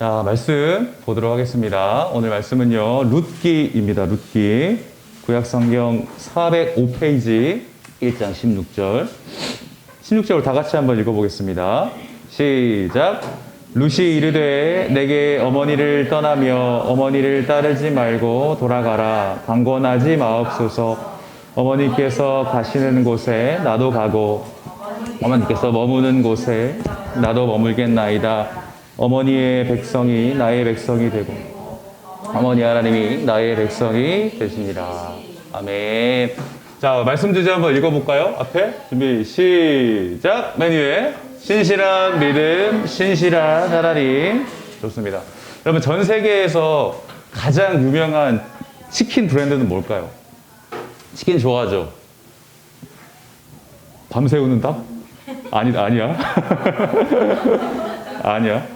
자, 말씀 보도록 하겠습니다. 오늘 말씀은요, 룻기입니다. 룻기. 구약성경 405페이지 1장 16절. 16절을 다 같이 한번 읽어보겠습니다. 시작. 룻이 이르되 내게 어머니를 떠나며 어머니를 따르지 말고 돌아가라. 강권하지 마옵소서. 어머니께서 가시는 곳에 나도 가고 어머니께서 머무는 곳에 나도 머물겠나이다. 어머니의 백성이 나의 백성이 되고 어머니 하나님이 나의 백성이 되시니라. 아멘. 자, 말씀 주제 한번 읽어볼까요? 앞에 준비 시작. 맨 위에 신실한 믿음, 신실한 하나님. 좋습니다. 여러분, 전 세계에서 가장 유명한 치킨 브랜드는 뭘까요? 치킨 좋아하죠? 밤새우는 닭? 아니야. 아니야.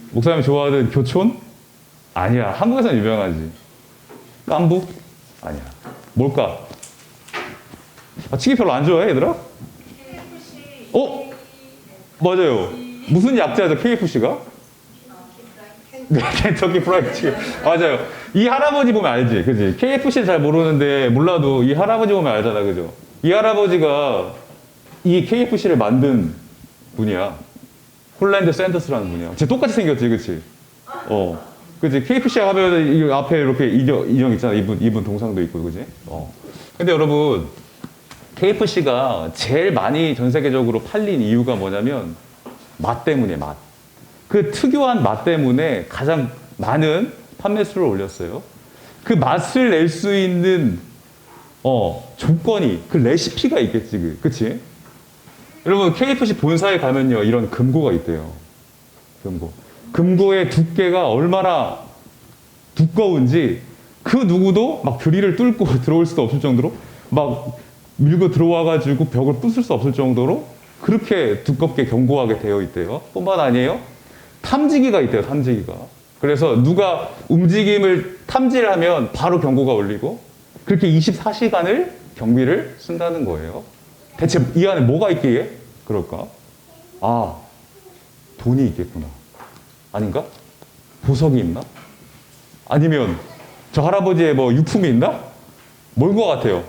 목사님 좋아하는 교촌? 아니야. 한국에서는 유명하지. 깐부? 아니야. 뭘까? 치킨 별로 안 좋아해, 얘들아? 맞아요. 무슨 약자죠, KFC가? 네, 켄터키 프라이드 치킨. 맞아요. 이 할아버지 보면 알지, 그지? KFC는 잘 모르는데, 몰라도 이 할아버지 보면 알잖아, 그죠? 이 할아버지가 이 KFC를 만든 분이야. 홀랜드 샌더스라는 분이야. 진짜 똑같이 생겼지, 그치? 그치? KFC 하면 이 앞에 이렇게 인형 있잖아. 이분 동상도 있고, 그지? 근데 여러분, KFC가 제일 많이 전 세계적으로 팔린 이유가 뭐냐면, 맛 때문이에요, 맛. 그 특유한 맛 때문에 가장 많은 판매수를 올렸어요. 그 맛을 낼 수 있는, 조건이, 그 레시피가 있겠지, 그치? 여러분, KFC 본사에 가면요, 이런 금고가 있대요. 금고. 금고의 두께가 얼마나 두꺼운지 그 누구도 막 교리를 뚫고 들어올 수도 없을 정도로 막 밀고 들어와가지고 벽을 부술 수 없을 정도로 그렇게 두껍게 견고하게 되어 있대요. 뿐만 아니에요. 탐지기가 있대요, 탐지기가. 그래서 누가 움직임을 탐지를 하면 바로 경고가 울리고 그렇게 24시간을 경비를 쓴다는 거예요. 대체 이 안에 뭐가 있기에 그럴까? 돈이 있겠구나. 아닌가? 보석이 있나? 아니면 저 할아버지의 뭐 유품이 있나? 뭘 것 같아요?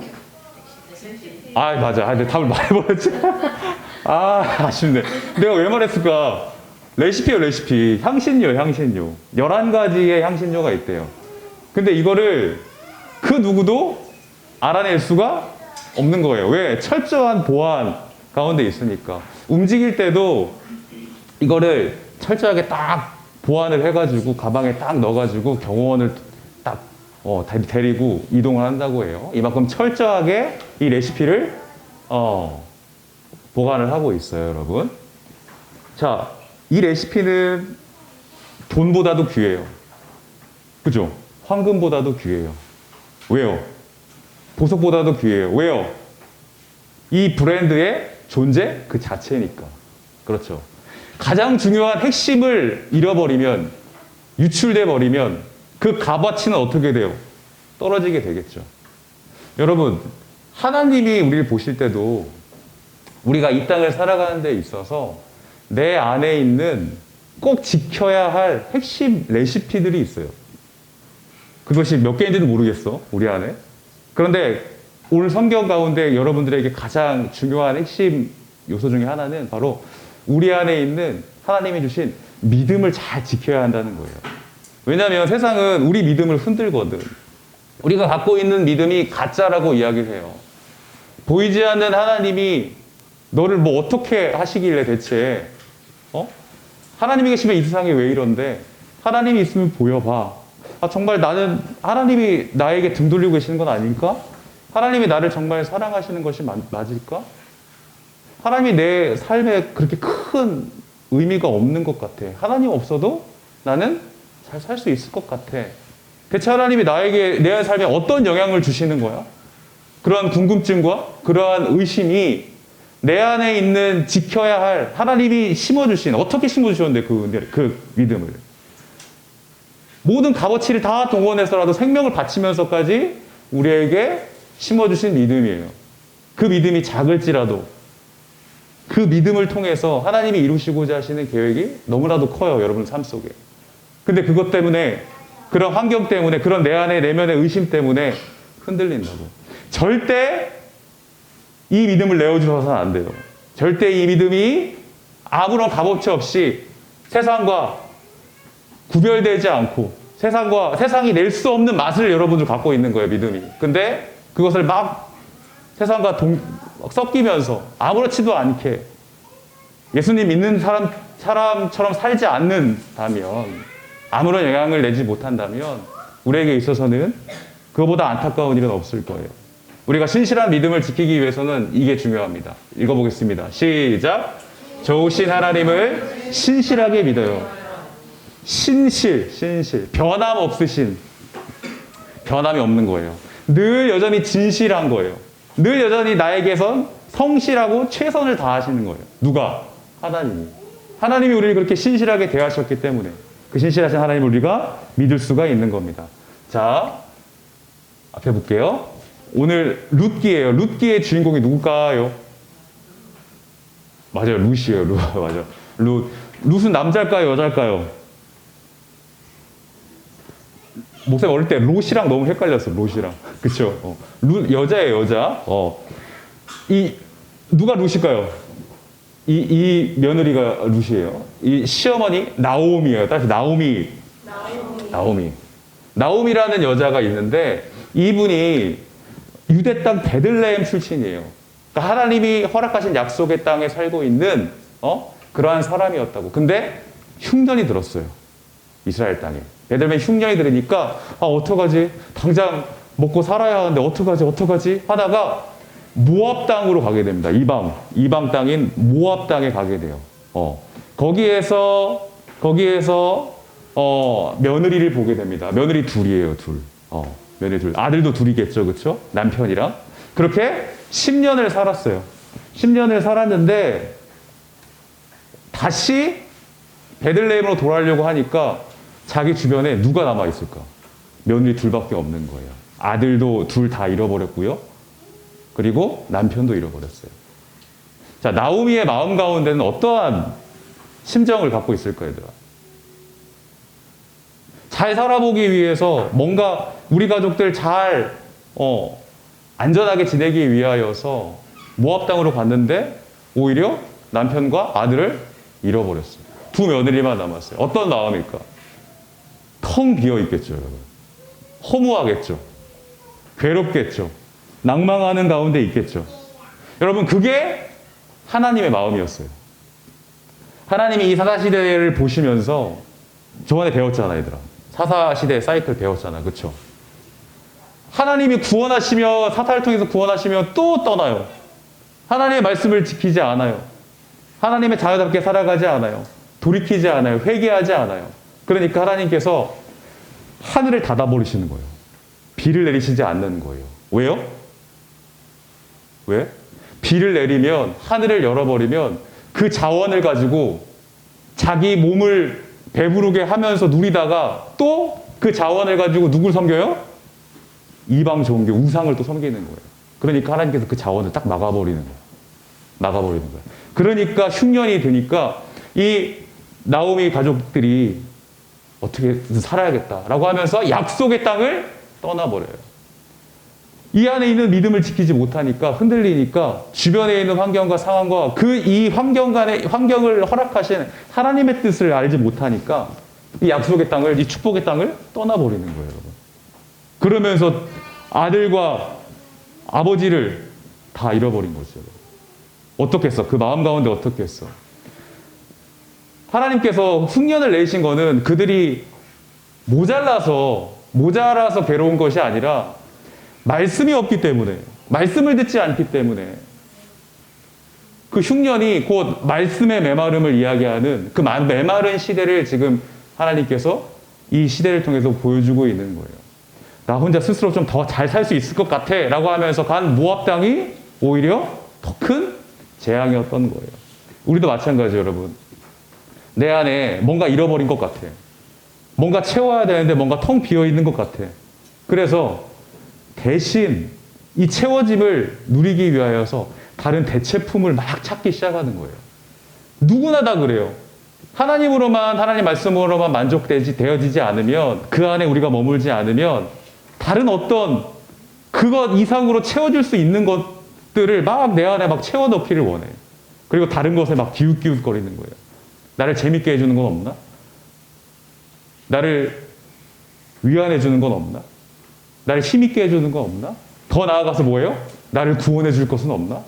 맞아. 근데 답을 말해버렸지. 아쉽네. 내가 왜 말했을까? 레시피예요, 레시피. 향신료. 11가지의 향신료가 있대요. 근데 이거를 그 누구도 알아낼 수가 없는 거예요. 왜? 철저한 보안 가운데 있으니까. 움직일 때도 이거를 철저하게 딱 보완을 해가지고 가방에 딱 넣어가지고 경호원을 딱 데리고 이동을 한다고 해요. 이만큼 철저하게 이 레시피를 보관을 하고 있어요, 여러분. 자, 이 레시피는 돈보다도 귀해요. 그죠? 황금보다도 귀해요. 왜요? 보석보다도 귀해요. 왜요? 이 브랜드의 존재 그 자체니까. 그렇죠. 가장 중요한 핵심을 잃어버리면, 유출돼 버리면 그 값어치는 어떻게 돼요? 떨어지게 되겠죠. 여러분, 하나님이 우리를 보실 때도 우리가 이 땅을 살아가는 데 있어서 내 안에 있는 꼭 지켜야 할 핵심 레시피들이 있어요. 그것이 몇 개인지도 모르겠어, 우리 안에. 그런데 오늘 성경 가운데 여러분들에게 가장 중요한 핵심 요소 중에 하나는 바로 우리 안에 있는 하나님이 주신 믿음을 잘 지켜야 한다는 거예요. 왜냐하면 세상은 우리 믿음을 흔들거든. 우리가 갖고 있는 믿음이 가짜라고 이야기를 해요. 보이지 않는 하나님이 너를 뭐 어떻게 하시길래 대체 하나님이 계시면 이 세상이 왜 이런데 하나님이 있으면 보여봐. 정말 나는 하나님이 나에게 등 돌리고 계시는 건 아닐까? 하나님이 나를 정말 사랑하시는 것이 맞을까? 하나님이 내 삶에 그렇게 큰 의미가 없는 것 같아. 하나님 없어도 나는 잘 살 수 있을 것 같아. 대체 하나님이 나에게 내 삶에 어떤 영향을 주시는 거야? 그러한 궁금증과 그러한 의심이 내 안에 있는 지켜야 할 하나님이 심어주신, 어떻게 심어주셨는데 그 믿음을. 모든 값어치를 다 동원해서라도 생명을 바치면서까지 우리에게 심어주신 믿음이에요. 그 믿음이 작을지라도 그 믿음을 통해서 하나님이 이루시고자 하시는 계획이 너무나도 커요, 여러분 삶 속에. 근데 그것 때문에, 그런 환경 때문에, 그런 내 안에 내면의 의심 때문에 흔들린다고. 절대 이 믿음을 내어주셔서는 안 돼요. 절대 이 믿음이 아무런 값어치 없이 세상과 구별되지 않고 세상이 낼 수 없는 맛을 여러분들 갖고 있는 거예요, 믿음이. 근데 그것을 막 세상과 섞이면서 아무렇지도 않게 예수님 믿는 사람처럼 살지 않는다면, 아무런 영향을 내지 못한다면 우리에게 있어서는 그거보다 안타까운 일은 없을 거예요. 우리가 신실한 믿음을 지키기 위해서는 이게 중요합니다. 읽어보겠습니다. 시작. 좋으신 하나님을 신실하게 믿어요. 신실. 변함 없으신. 변함이 없는 거예요. 늘 여전히 진실한 거예요. 늘 여전히 나에게선 성실하고 최선을 다하시는 거예요. 누가? 하나님이. 하나님이 우리를 그렇게 신실하게 대하셨기 때문에 그 신실하신 하나님을 우리가 믿을 수가 있는 겁니다. 자, 앞에 볼게요. 오늘 룻기예요. 룻기의 주인공이 누굴까요? 맞아요. 룻이에요. 맞아요. 룻은 남자일까요? 여자일까요? 목사님 어릴 때 롯이랑 너무 헷갈렸어. 롯이랑. 그쵸? 룻, 여자예요. 여자. 누가 룻일까요? 이 며느리가 룻이에요. 이 시어머니 나오미예요. 따라서 나오미라는 여자가 있는데 이분이 유대 땅 베들레헴 출신이에요. 그러니까 하나님이 허락하신 약속의 땅에 살고 있는 그러한 사람이었다고. 근데 흉년이 들었어요. 이스라엘 땅에. 베들레헴 흉년이 들으니까 어떡하지? 당장 먹고 살아야 하는데 어떡하지? 하다가 모압 땅으로 가게 됩니다. 이방 땅인 모압 땅에 가게 돼요. 거기에서 며느리를 보게 됩니다. 며느리 둘이에요, 둘. 며느리 둘. 아들도 둘이겠죠, 그렇죠? 남편이랑. 그렇게 10년을 살았어요. 10년을 살았는데 다시 베들레헴으로 돌아오려고 하니까 자기 주변에 누가 남아있을까? 며느리 둘밖에 없는 거예요. 아들도 둘 다 잃어버렸고요. 그리고 남편도 잃어버렸어요. 자, 나오미의 마음 가운데는 어떠한 심정을 갖고 있을까, 얘들아? 잘 살아보기 위해서 뭔가 우리 가족들 잘 안전하게 지내기 위하여서 모압 땅으로 갔는데 오히려 남편과 아들을 잃어버렸어요. 두 며느리만 남았어요. 어떤 마음일까? 텅 비어 있겠죠, 여러분. 허무하겠죠. 괴롭겠죠. 낭망하는 가운데 있겠죠. 여러분, 그게 하나님의 마음이었어요. 하나님이 이 사사시대를 보시면서 저번에 배웠잖아, 얘들아. 사사시대 사이클 배웠잖아, 그쵸? 하나님이 구원하시며 사사를 통해서 구원하시며 또 떠나요. 하나님의 말씀을 지키지 않아요. 하나님의 자녀답게 살아가지 않아요. 돌이키지 않아요. 회개하지 않아요. 그러니까 하나님께서 하늘을 닫아버리시는 거예요. 비를 내리시지 않는 거예요. 왜요? 왜? 비를 내리면, 하늘을 열어버리면 그 자원을 가지고 자기 몸을 배부르게 하면서 누리다가 또 그 자원을 가지고 누굴 섬겨요? 이방 종교, 우상을 또 섬기는 거예요. 그러니까 하나님께서 그 자원을 딱 막아버리는 거예요. 그러니까 흉년이 드니까 이 나오미 가족들이 어떻게 살아야겠다라고 하면서 약속의 땅을 떠나버려요. 이 안에 있는 믿음을 지키지 못하니까 흔들리니까 주변에 있는 환경과 상황과 이 환경을 허락하신 하나님의 뜻을 알지 못하니까 이 약속의 땅을, 이 축복의 땅을 떠나버리는 거예요, 여러분. 그러면서 아들과 아버지를 다 잃어버린 거죠. 어떻겠어? 그 마음 가운데 어떻겠어? 하나님께서 흉년을 내신 거는 그들이 모자라서 괴로운 것이 아니라 말씀이 없기 때문에, 말씀을 듣지 않기 때문에 그 흉년이 곧 말씀의 메마름을 이야기하는 그 메마른 시대를 지금 하나님께서 이 시대를 통해서 보여주고 있는 거예요. 나 혼자 스스로 좀 더 잘 살 수 있을 것 같아 라고 하면서 간 모압 땅이 오히려 더 큰 재앙이었던 거예요. 우리도 마찬가지예요, 여러분. 내 안에 뭔가 잃어버린 것 같아. 뭔가 채워야 되는데 뭔가 텅 비어 있는 것 같아. 그래서 대신 이 채워짐을 누리기 위하여서 다른 대체품을 막 찾기 시작하는 거예요. 누구나 다 그래요. 하나님 말씀으로만 되어지지 않으면, 그 안에 우리가 머물지 않으면, 다른 어떤 그것 이상으로 채워줄 수 있는 것들을 막 내 안에 막 채워 넣기를 원해. 그리고 다른 것에 막 기웃기웃거리는 거예요. 나를 재밌게 해주는 건 없나? 나를 위안해 주는 건 없나? 나를 힘있게 해주는 건 없나? 더 나아가서 뭐예요? 나를 구원해 줄 것은 없나?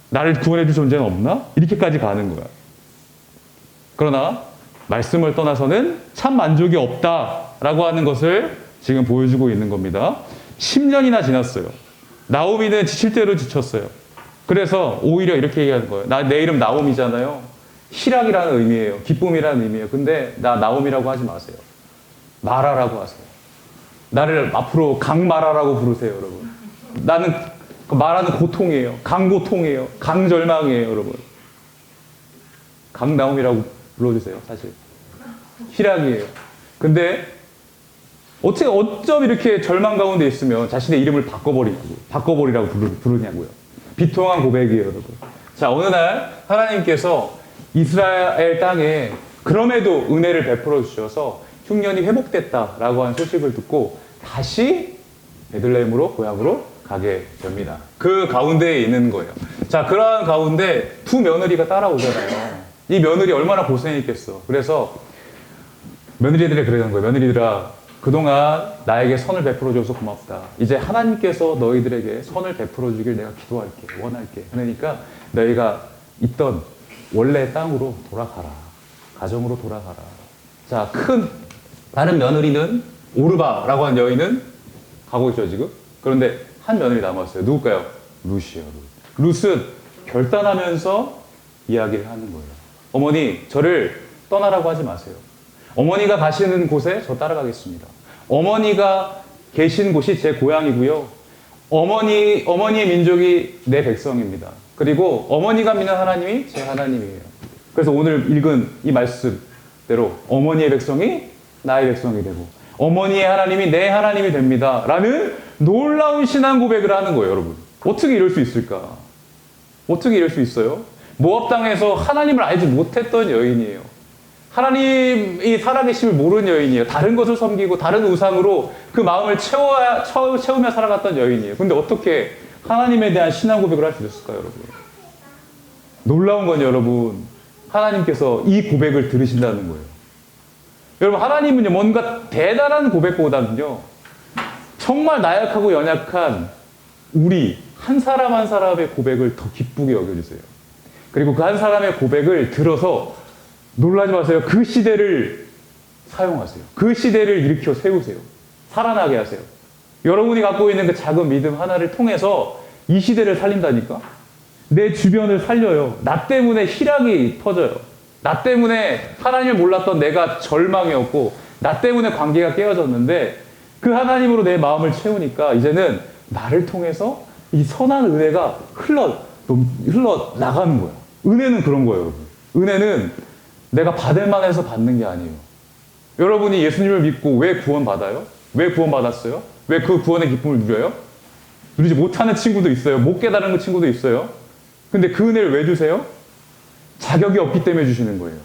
나를 구원해 줄 존재는 없나? 이렇게까지 가는 거야. 그러나 말씀을 떠나서는 참 만족이 없다라고 하는 것을 지금 보여주고 있는 겁니다. 10년이나 지났어요. 나오미는 지칠 대로 지쳤어요. 그래서 오히려 이렇게 얘기하는 거예요. 내 이름 나오미잖아요. 희락이라는 의미예요. 기쁨이라는 의미예요. 근데 나 나오미라고 하지 마세요. 마라라고 하세요. 나를 앞으로 강마라라고 부르세요, 여러분. 나는 마라는 고통이에요. 강고통이에요. 강절망이에요, 여러분. 강나오미라고 불러주세요, 사실. 희락이에요. 근데 어쩜 이렇게 절망 가운데 있으면 자신의 이름을 바꿔버리라고 부르냐고요. 비통한 고백이에요, 여러분. 자, 어느 날 하나님께서 이스라엘 땅에 그럼에도 은혜를 베풀어 주셔서 흉년이 회복됐다라고 하는 소식을 듣고 다시 베들레헴으로 고향으로 가게 됩니다. 그 가운데에 있는 거예요. 자, 그러한 가운데 두 며느리가 따라오잖아요. 이 며느리 얼마나 고생했겠어. 그래서 며느리들이 그러는 거예요. 며느리들아, 그동안 나에게 선을 베풀어줘서 고맙다. 이제 하나님께서 너희들에게 선을 베풀어주길 내가 기도할게, 원할게. 그러니까 너희가 있던 원래 땅으로 돌아가라. 가정으로 돌아가라. 자, 다른 며느리는 오르바라고 하는 여인은 가고 있죠, 지금. 그런데 한 며느리 남았어요. 누굴까요? 룻이요, 룻. 룻은 결단하면서 이야기를 하는 거예요. 어머니, 저를 떠나라고 하지 마세요. 어머니가 가시는 곳에 저 따라가겠습니다. 어머니가 계신 곳이 제 고향이고요. 어머니의 민족이 내 백성입니다. 그리고 어머니가 믿는 하나님이 제 하나님이에요. 그래서 오늘 읽은 이 말씀대로 어머니의 백성이 나의 백성이 되고 어머니의 하나님이 내 하나님이 됩니다. 라는 놀라운 신앙 고백을 하는 거예요, 여러분. 어떻게 이럴 수 있을까? 어떻게 이럴 수 있어요? 모압 땅에서 하나님을 알지 못했던 여인이에요. 하나님이 살아계심을 모르는 여인이에요. 다른 것을 섬기고 다른 우상으로 그 마음을 채우며 살아갔던 여인이에요. 근데 어떻게 하나님에 대한 신앙 고백을 할 수 있을까요, 여러분? 놀라운 건 여러분, 하나님께서 이 고백을 들으신다는 거예요. 여러분, 하나님은요, 뭔가 대단한 고백보다는요, 정말 나약하고 연약한 우리 한 사람 한 사람의 고백을 더 기쁘게 여겨주세요. 그리고 그 한 사람의 고백을 들어서 놀라지 마세요. 그 시대를 사용하세요. 그 시대를 일으켜 세우세요. 살아나게 하세요. 여러분이 갖고 있는 그 작은 믿음 하나를 통해서 이 시대를 살린다니까? 내 주변을 살려요. 나 때문에 희락이 터져요. 나 때문에 하나님을 몰랐던 내가 절망이었고, 나 때문에 관계가 깨어졌는데, 그 하나님으로 내 마음을 채우니까 이제는 나를 통해서 이 선한 은혜가 흘러나가는 거예요. 은혜는 그런 거예요, 여러분. 은혜는 내가 받을 만해서 받는 게 아니에요. 여러분이 예수님을 믿고 왜 구원받아요? 왜 구원받았어요? 왜 그 구원의 기쁨을 누려요? 누리지 못하는 친구도 있어요. 못 깨달은 친구도 있어요. 근데 그 은혜를 왜 주세요? 자격이 없기 때문에 주시는 거예요.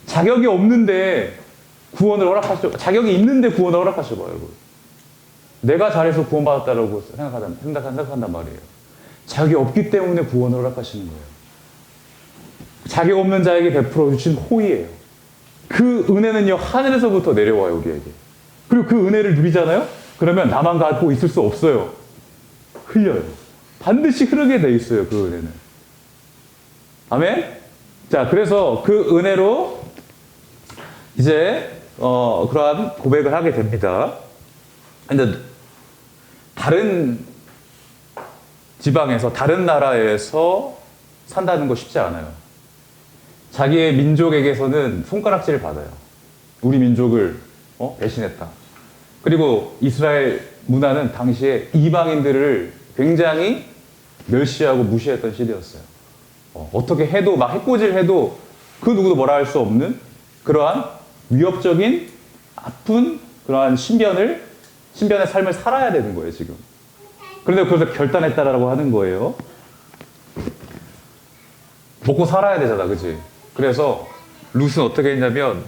자격이 없는데 구원을 자격이 있는데 구원을 허락하셔봐요, 여러분. 내가 잘해서 구원받았다라고 생각한단 말이에요. 자격이 없기 때문에 구원을 허락하시는 거예요. 자격 없는 자에게 베풀어 주신 호의예요. 그 은혜는요, 하늘에서부터 내려와요, 우리에게. 그리고 그 은혜를 누리잖아요? 그러면 나만 갖고 있을 수 없어요. 흘려요. 반드시 흐르게 돼 있어요, 그 은혜는. 아멘? 자, 그래서 그 은혜로 이제, 그러한 고백을 하게 됩니다. 근데 다른 지방에서, 다른 나라에서 산다는 거 쉽지 않아요. 자기의 민족에게서는 손가락질을 받아요. 우리 민족을 배신했다. 그리고 이스라엘 문화는 당시에 이방인들을 굉장히 멸시하고 무시했던 시대였어요. 어떻게 해도 막 해코지를 그 누구도 뭐라 할 수 없는 그러한 위협적인 아픈 그러한 신변의 삶을 살아야 되는 거예요, 지금. 그런데 그래서 결단했다라고 하는 거예요. 먹고 살아야 되잖아, 그치? 그래서 룻은 어떻게 했냐면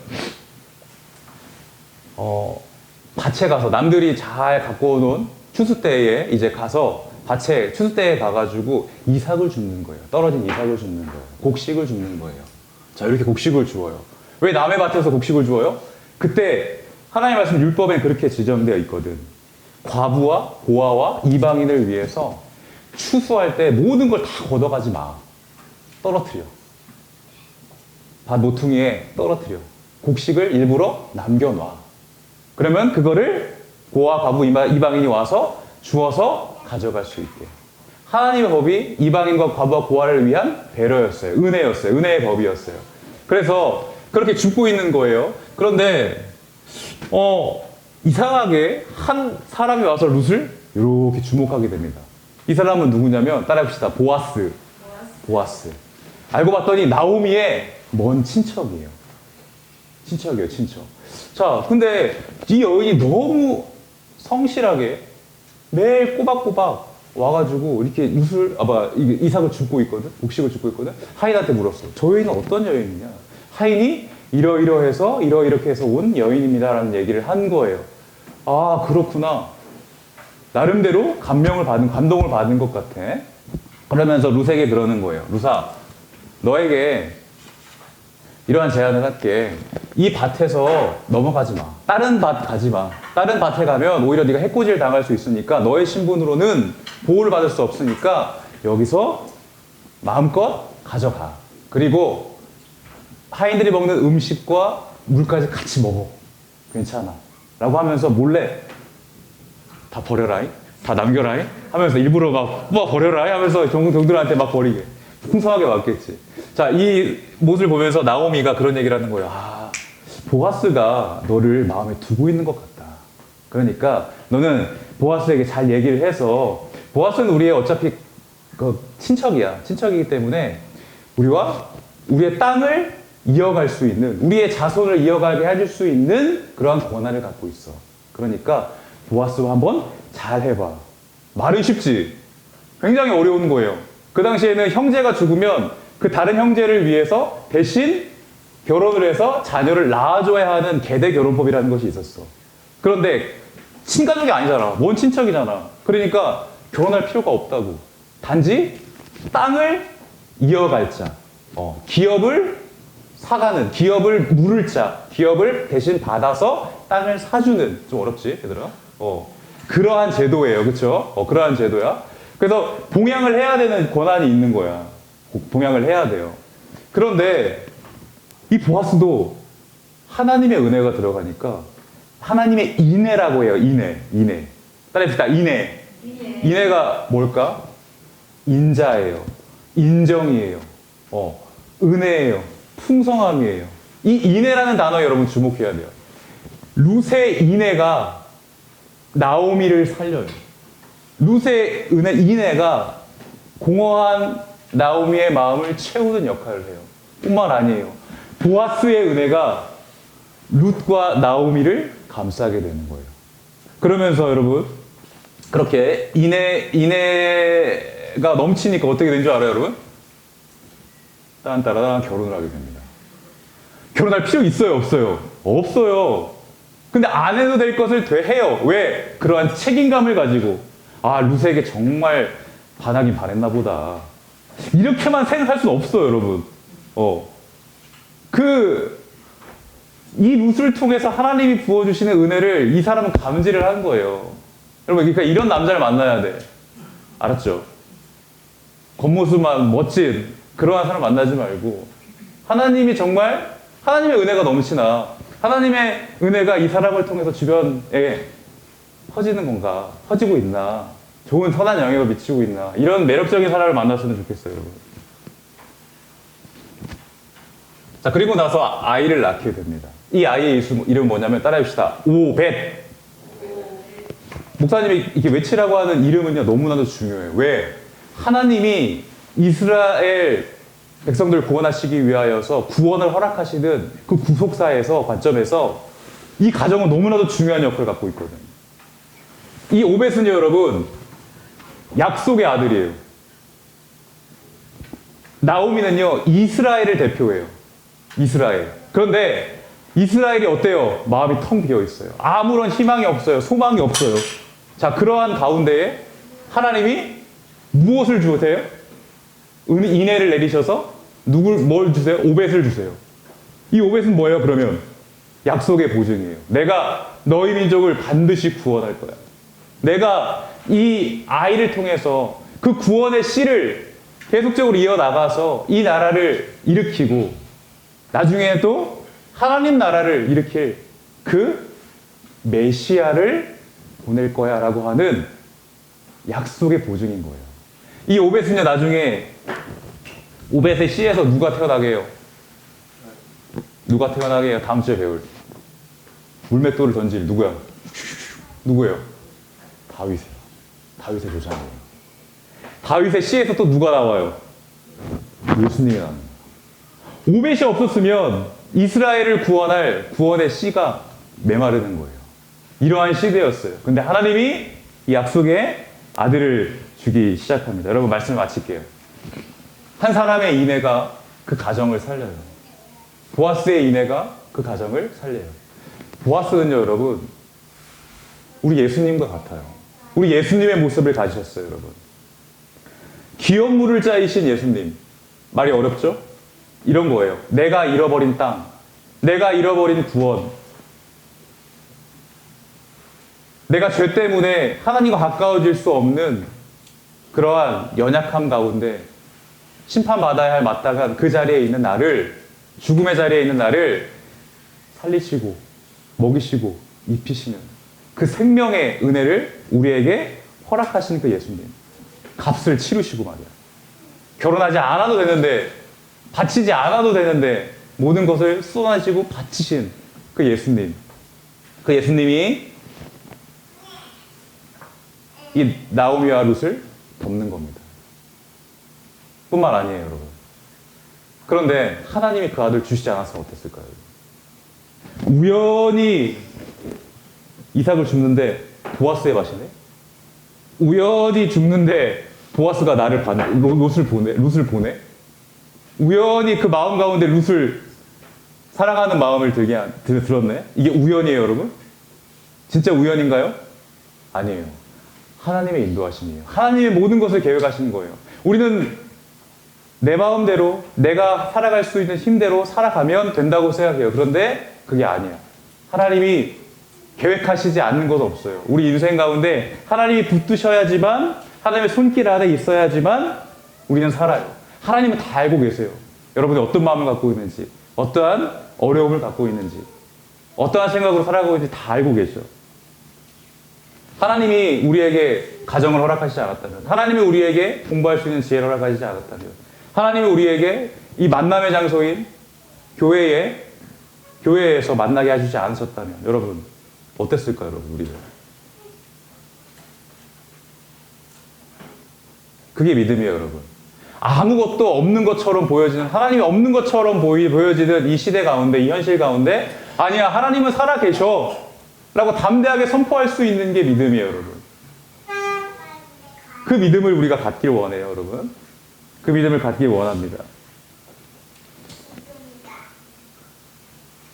밭에 가서 남들이 잘 갖고 놓은 추수대에 이제 가서 밭에 추수대에 가가지고 이삭을 줍는 거예요. 떨어진 이삭을 줍는 거예요. 곡식을 줍는 거예요. 자, 이렇게 곡식을 주어요. 왜 남의 밭에서 곡식을 주어요? 그때 하나님 말씀 율법엔 그렇게 지정되어 있거든. 과부와 고아와 이방인을 위해서 추수할 때 모든 걸 다 걷어가지 마. 떨어뜨려. 밭 모퉁이에 떨어뜨려. 곡식을 일부러 남겨놔. 그러면 그거를 고아, 과부, 이방인이 와서 주어서 가져갈 수 있게. 하나님의 법이 이방인과 과부와 고아를 위한 배려였어요. 은혜였어요. 은혜의 법이었어요. 그래서 그렇게 줍고 있는 거예요. 그런데 이상하게 한 사람이 와서 룻을 이렇게 주목하게 됩니다. 이 사람은 누구냐면 따라해봅시다. 보아스. 알고 봤더니 나오미의 먼 친척이에요. 친척이에요, 친척. 자, 근데 이 여인이 너무 성실하게 매일 꼬박꼬박 와가지고 이렇게 이삭을 줍고 있거든? 곡식을 줍고 있거든? 하인한테 물었어. 저 여인은 어떤 여인이냐? 하인이 이러이러해서 이렇게 해서 온 여인입니다라는 얘기를 한 거예요. 아, 그렇구나. 나름대로 감동을 받은 것 같아. 그러면서 룻에게 그러는 거예요. 룻아, 너에게 이러한 제안을 할게. 이 밭에서 넘어가지 마. 다른 밭 가지 마. 다른 밭에 가면 오히려 네가 해코지를 당할 수 있으니까 너의 신분으로는 보호를 받을 수 없으니까 여기서 마음껏 가져가. 그리고 하인들이 먹는 음식과 물까지 같이 먹어. 괜찮아. 라고 하면서 몰래 다 버려라잉. 다 남겨라잉. 하면서 일부러 막 버려라잉. 하면서 종들한테 막 버리게. 풍성하게 왔겠지. 자, 이 모습을 보면서 나오미가 그런 얘기를 하는 거예요. 아, 보아스가 너를 마음에 두고 있는 것 같다. 그러니까 너는 보아스에게 잘 얘기를 해서, 보아스는 우리의 어차피 그 친척이야. 친척이기 때문에 우리의 땅을 이어갈 수 있는, 우리의 자손을 이어가게 해줄 수 있는 그러한 권한을 갖고 있어. 그러니까 보아스와 한번 잘 해봐. 말은 쉽지. 굉장히 어려운 거예요. 그 당시에는 형제가 죽으면 그 다른 형제를 위해서 대신 결혼을 해서 자녀를 낳아줘야 하는 계대 결혼법이라는 것이 있었어. 그런데 친가족이 아니잖아. 먼 친척이잖아. 그러니까 결혼할 필요가 없다고. 단지 땅을 이어갈 자. 기업을 사가는, 기업을 물을 자. 기업을 대신 받아서 땅을 사주는. 좀 어렵지, 얘들아? 그러한 제도예요. 그쵸? 그러한 제도야. 그래서 봉양을 해야 되는 권한이 있는 거야. 봉양을 해야 돼요. 그런데 이 보아스도 하나님의 은혜가 들어가니까 하나님의 인애라고 해요. 인애. 따라합시다. 인애. 인애가 뭘까? 인자예요. 인정이에요. 은혜예요. 풍성함이에요. 이 인애라는 단어 여러분 주목해야 돼요. 룻의 인애가 나오미를 살려요. 룻의 인애가 공허한 나오미의 마음을 채우는 역할을 해요. 뿐만 아니에요. 보아스의 은혜가 룻과 나오미를 감싸게 되는 거예요. 그러면서 여러분, 그렇게 인애가 넘치니까 어떻게 된 줄 알아요, 여러분? 딴따라단 결혼을 하게 됩니다. 결혼할 필요 있어요, 없어요? 없어요. 근데 안 해도 될 것을 해요. 왜? 그러한 책임감을 가지고, 아, 룻에게 정말 반하긴 반했나 보다. 이렇게만 생각할 수는 없어요, 여러분. 이 룻을 통해서 하나님이 부어주시는 은혜를 이 사람은 감지를 한 거예요. 여러분, 그러니까 이런 남자를 만나야 돼. 알았죠? 겉모습만 멋진 그러한 사람 만나지 말고, 하나님이 정말, 하나님의 은혜가 넘치나, 하나님의 은혜가 이 사람을 통해서 주변에 퍼지는 건가, 퍼지고 있나, 좋은 선한 영향을 미치고 있나, 이런 매력적인 사람을 만났으면 좋겠어요, 여러분. 자, 그리고 나서 아이를 낳게 됩니다. 이 아이의 이름은 뭐냐면, 따라해봅시다. 오벳. 목사님이 이렇게 외치라고 하는 이름은요, 너무나도 중요해요. 왜? 하나님이 이스라엘 백성들을 구원하시기 위하여서 구원을 허락하시는 그 구속사에서, 관점에서 이 가정은 너무나도 중요한 역할을 갖고 있거든요. 이 오벳은요, 여러분, 약속의 아들이에요. 나오미는요, 이스라엘을 대표해요. 이스라엘. 그런데 이스라엘이 어때요? 마음이 텅 비어 있어요. 아무런 희망이 없어요. 소망이 없어요. 자, 그러한 가운데에 하나님이 무엇을 주세요? 인애를 내리셔서 뭘 주세요? 오벳을 주세요. 이 오벳은 뭐예요, 그러면? 약속의 보증이에요. 내가 너희 민족을 반드시 구원할 거야. 내가 이 아이를 통해서 그 구원의 씨를 계속적으로 이어나가서 이 나라를 일으키고 나중에 또 하나님 나라를 일으킬 그 메시아를 보낼 거야 라고 하는 약속의 보증인 거예요. 이 오벳은요, 나중에 오벳의 씨에서 누가 태어나게 해요? 누가 태어나게 해요? 다음 주에 배울 물맷돌을 던질 누구야? 누구예요? 다윗이에요. 다윗의 조상이에요. 다윗의 씨에서 또 누가 나와요? 예수님이 나옵니다. 오벳이 없었으면 이스라엘을 구원할 구원의 씨가 메마르는 거예요. 이러한 시대였어요. 근데 하나님이 이 약속의 아들을 주기 시작합니다. 여러분, 말씀을 마칠게요. 한 사람의 인애가 그 가정을 살려요. 보아스의 인애가 그 가정을 살려요. 보아스는요, 여러분, 우리 예수님과 같아요. 우리 예수님의 모습을 가지셨어요, 여러분. 기업 물을 자이신 예수님. 말이 어렵죠? 이런 거예요. 내가 잃어버린 땅, 내가 잃어버린 구원, 내가 죄 때문에 하나님과 가까워질 수 없는 그러한 연약함 가운데 심판받아야 할 마땅한 그 자리에 있는 나를, 죽음의 자리에 있는 나를 살리시고 먹이시고 입히시는 그 생명의 은혜를 우리에게 허락하시는 그 예수님. 값을 치르시고 말이야. 결혼하지 않아도 되는데, 바치지 않아도 되는데 모든 것을 쏟아내시고 바치신 그 예수님. 그 예수님이 이 나오미와 룻을 덮는 겁니다. 뿐만 아니에요, 여러분. 그런데 하나님이 그 아들 주시지 않았으면 어땠을까요? 우연히 이삭을 줍는데 보아스의 밭이네? 우연히 죽는데 보아스가 룻을 보내? 우연히 그 마음 가운데 룻을 사랑하는 마음을 들었네? 이게 우연이에요, 여러분? 진짜 우연인가요? 아니에요. 하나님의 인도하심이에요. 하나님의 모든 것을 계획하시는 거예요. 우리는 내 마음대로 내가 살아갈 수 있는 힘대로 살아가면 된다고 생각해요. 그런데 그게 아니야. 하나님이 계획하시지 않는 것 없어요. 우리 인생 가운데 하나님이 붙드셔야지만, 하나님의 손길 아래 있어야지만 우리는 살아요. 하나님은 다 알고 계세요. 여러분이 어떤 마음을 갖고 있는지, 어떠한 어려움을 갖고 있는지, 어떠한 생각으로 살아가고 있는지 다 알고 계셔. 하나님이 우리에게 가정을 허락하시지 않았다면, 하나님이 우리에게 공부할 수 있는 지혜를 허락하시지 않았다면, 하나님이 우리에게 이 만남의 장소인 교회에서 만나게 해주지 않으셨다면, 여러분 어땠을까요, 여러분? 우리는 그게 믿음이에요, 여러분. 아무것도 없는 것처럼 보여지는, 하나님이 없는 것처럼 보여지는 이 시대 가운데, 이 현실 가운데, 아니야, 하나님은 살아계셔 라고 담대하게 선포할 수 있는 게 믿음이에요, 여러분. 그 믿음을 우리가 갖길 원해요, 여러분. 그 믿음을 갖길 원합니다.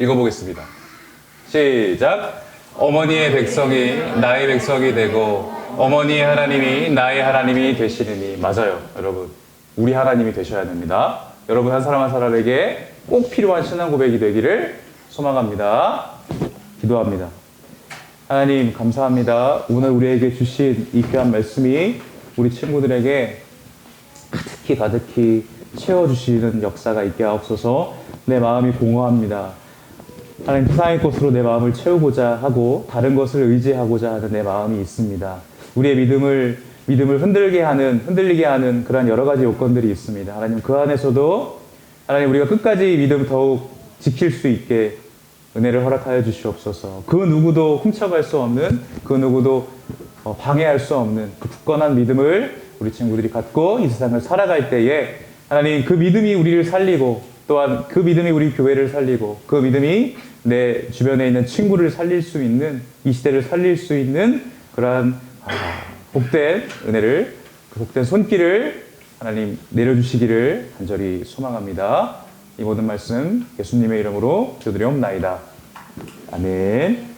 읽어보겠습니다. 시작. 어머니의 백성이 나의 백성이 되고 어머니의 하나님이 나의 하나님이 되시리니. 맞아요, 여러분. 우리 하나님이 되셔야 됩니다. 여러분 한 사람 한 사람에게 꼭 필요한 신앙 고백이 되기를 소망합니다. 기도합니다. 하나님 감사합니다. 오늘 우리에게 주신 이 귀한 말씀이 우리 친구들에게 가득히 채워주시는 역사가 있게 하옵소서. 내 마음이 공허합니다. 하나님, 세상의 것으로 내 마음을 채우고자 하고 다른 것을 의지하고자 하는 내 마음이 있습니다. 우리의 믿음을 흔들리게 하는 그러한 여러 가지 요건들이 있습니다. 하나님, 그 안에서도 하나님 우리가 끝까지 믿음 더욱 지킬 수 있게 은혜를 허락하여 주시옵소서. 그 누구도 훔쳐갈 수 없는, 그 누구도 방해할 수 없는 그 굳건한 믿음을 우리 친구들이 갖고 이 세상을 살아갈 때에 하나님, 그 믿음이 우리를 살리고 또한 그 믿음이 우리 교회를 살리고 그 믿음이 내 주변에 있는 친구를 살릴 수 있는, 이 시대를 살릴 수 있는 그러한 복된 은혜를, 그 복된 손길을 하나님 내려주시기를 간절히 소망합니다. 이 모든 말씀 예수님의 이름으로 기도드리옵나이다. 아멘.